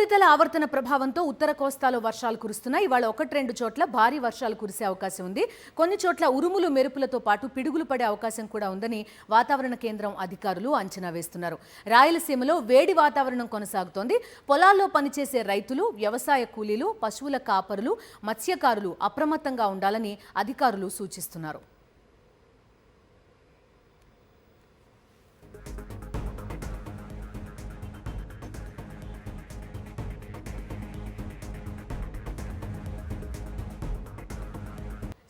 ఉపరితల ఆవర్తన ప్రభావంతో ఉత్తర కోస్తాలో వర్షాలు కురుస్తున్నాయి. ఇవాళ 1-2 చోట్ల భారీ వర్షాలు కురిసే అవకాశం ఉంది. కొన్ని చోట్ల ఉరుములు మెరుపులతో పాటు పిడుగులు పడే అవకాశం కూడా ఉందని వాతావరణ కేంద్రం అధికారులు అంచనా వేస్తున్నారు. రాయలసీమలో వేడి వాతావరణం కొనసాగుతోంది. పొలాల్లో పనిచేసే రైతులు, వ్యవసాయ కూలీలు, పశువుల కాపరులు, మత్స్యకారులు అప్రమత్తంగా ఉండాలని అధికారులు సూచిస్తున్నారు.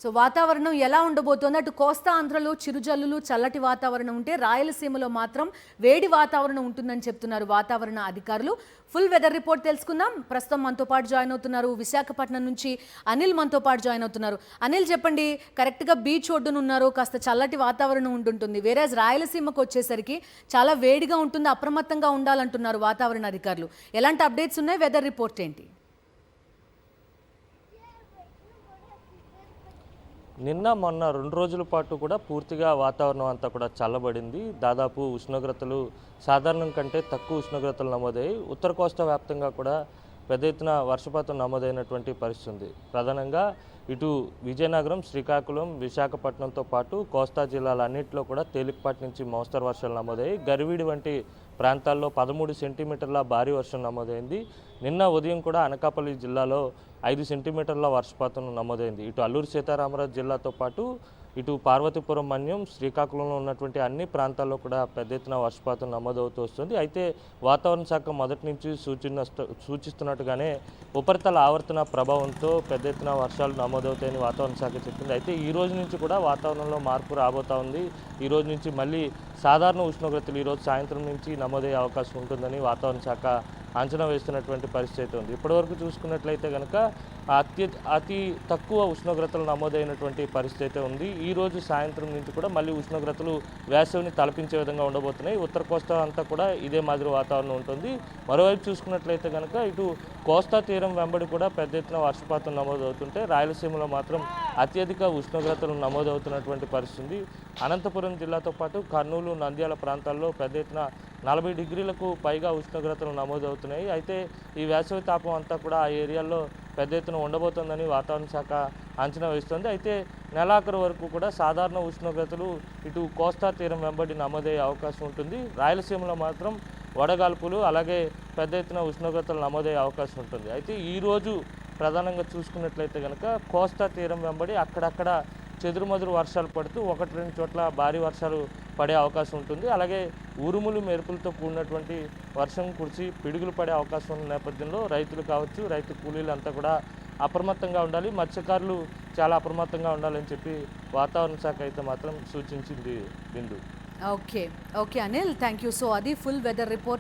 సో వాతావరణం ఎలా ఉండబోతోంది? అటు కోస్తా ఆంధ్రలో చిరుజల్లులు, చల్లటి వాతావరణం ఉంటే రాయలసీమలో మాత్రం వేడి వాతావరణం ఉంటుందని చెప్తున్నారు వాతావరణ అధికారులు. ఫుల్ వెదర్ రిపోర్ట్ తెలుసుకుందాం. ప్రస్తుతం మనతో పాటు జాయిన్ అవుతున్నారు విశాఖపట్నం నుంచి అనిల్, మనతో పాటు జాయిన్ అవుతున్నారు. అనిల్, చెప్పండి, కరెక్ట్గా బీచ్ ఒడ్డున ఉన్నారు, కాస్త చల్లటి వాతావరణం ఉంటుంటుంది. వేరేజ్ రాయలసీమకు వచ్చేసరికి చాలా వేడిగా ఉంటుంది, అప్రమత్తంగా ఉండాలంటున్నారు వాతావరణ అధికారులు. ఎలాంటి అప్డేట్స్ ఉన్నాయి? వెదర్ రిపోర్ట్ ఏంటి? నిన్న మొన్న 2 రోజుల పాటు కూడా పూర్తిగా వాతావరణం అంతా కూడా చల్లబడింది. దాదాపు ఉష్ణోగ్రతలు సాధారణం కంటే తక్కువ ఉష్ణోగ్రతలు నమోదయ్యాయి. ఉత్తర కోస్తా వ్యాప్తంగా కూడా పెద్ద ఎత్తున వర్షపాతం నమోదైనటువంటి పరిస్థితి ఉంది. ప్రధానంగా ఇటు విజయనగరం, శ్రీకాకుళం, విశాఖపట్నంతో పాటు కోస్తా జిల్లాలన్నింటిలో కూడా తేలికపాటి నుంచి మోస్తరు వర్షాలు నమోదయ్యాయి. గరివీడి వంటి ప్రాంతాల్లో 13 సెంటీమీటర్ల భారీ వర్షం నమోదైంది. నిన్న ఉదయం కూడా అనకాపల్లి జిల్లాలో 5 సెంటీమీటర్ల వర్షపాతం నమోదైంది. ఇటు అల్లూరు సీతారామరాజు జిల్లాతో పాటు ఇటు పార్వతీపురం, మన్యం, శ్రీకాకుళంలో ఉన్నటువంటి అన్ని ప్రాంతాల్లో కూడా పెద్ద ఎత్తున వర్షపాతం నమోదవుతూ వస్తుంది. అయితే వాతావరణ శాఖ మొదటి నుంచి సూచిస్తున్నట్టుగానే ఉపరితల ఆవర్తన ప్రభావంతో పెద్ద ఎత్తున వర్షాలు నమోదవుతాయని వాతావరణ శాఖ చెప్పింది. అయితే ఈ రోజు నుంచి కూడా వాతావరణంలో మార్పు రాబోతూ ఉంది. ఈ రోజు నుంచి మళ్ళీ సాధారణ ఉష్ణోగ్రతలు ఈరోజు సాయంత్రం నుంచి నమోదయ్యే అవకాశం ఉంటుందని వాతావరణ శాఖ అంచనా వేస్తున్నటువంటి పరిస్థితి ఉంది. ఇప్పటివరకు చూసుకున్నట్లయితే కనుక అతి తక్కువ ఉష్ణోగ్రతలు నమోదైనటువంటి పరిస్థితి ఉంది. ఈ రోజు సాయంత్రం నుంచి కూడా మళ్ళీ ఉష్ణోగ్రతలు వేసవిని తలపించే విధంగా ఉండబోతున్నాయి. ఉత్తర కోస్తా అంతా కూడా ఇదే మాదిరి వాతావరణం ఉంటుంది. మరోవైపు చూసుకున్నట్లయితే కనుక ఇటు కోస్తా తీరం వెంబడి కూడా పెద్ద ఎత్తున వర్షపాతం నమోదవుతుంటే రాయలసీమలో మాత్రం అత్యధిక ఉష్ణోగ్రతలు నమోదవుతున్నటువంటి పరిస్థితి. అనంతపురం జిల్లాతో పాటు కర్నూలు, నంద్యాల ప్రాంతాల్లో పెద్ద ఎత్తున 40 డిగ్రీలకు పైగా ఉష్ణోగ్రతలు నమోదవుతున్నాయి. అయితే ఈ వేసవి తాపం అంతా కూడా ఆ ఏరియాల్లో పెద్ద ఎత్తున ఉండబోతోందని వాతావరణ శాఖ అంచనా వేస్తుంది. అయితే నెలాఖరు వరకు కూడా సాధారణ ఉష్ణోగ్రతలు ఇటు కోస్తా తీరం వెంబడి నమోదయ్యే అవకాశం ఉంటుంది. రాయలసీమలో మాత్రం వడగాల్పులు, అలాగే పెద్ద ఎత్తున ఉష్ణోగ్రతలు నమోదయ్యే అవకాశం ఉంటుంది. అయితే ఈరోజు ప్రధానంగా చూసుకున్నట్లయితే కనుక కోస్తా తీరం వెంబడి అక్కడక్కడ చెదురుమదురు వర్షాలు పడుతూ 1-2 చోట్ల భారీ వర్షాలు పడే అవకాశం ఉంటుంది. అలాగే ఉరుములు మెరుపులతో కూడినటువంటి వర్షం కురిసి పిడుగులు పడే అవకాశం ఉన్న నేపథ్యంలో రైతులు కావచ్చు, రైతు కూలీలు అంతా కూడా అప్రమత్తంగా ఉండాలి. మత్స్యకారులు చాలా అప్రమత్తంగా ఉండాలని చెప్పి వాతావరణ శాఖ అయితే మాత్రం సూచించింది. బిందు. Okay Anil, thank you. So అది ఫుల్ వెదర్ రిపోర్ట్.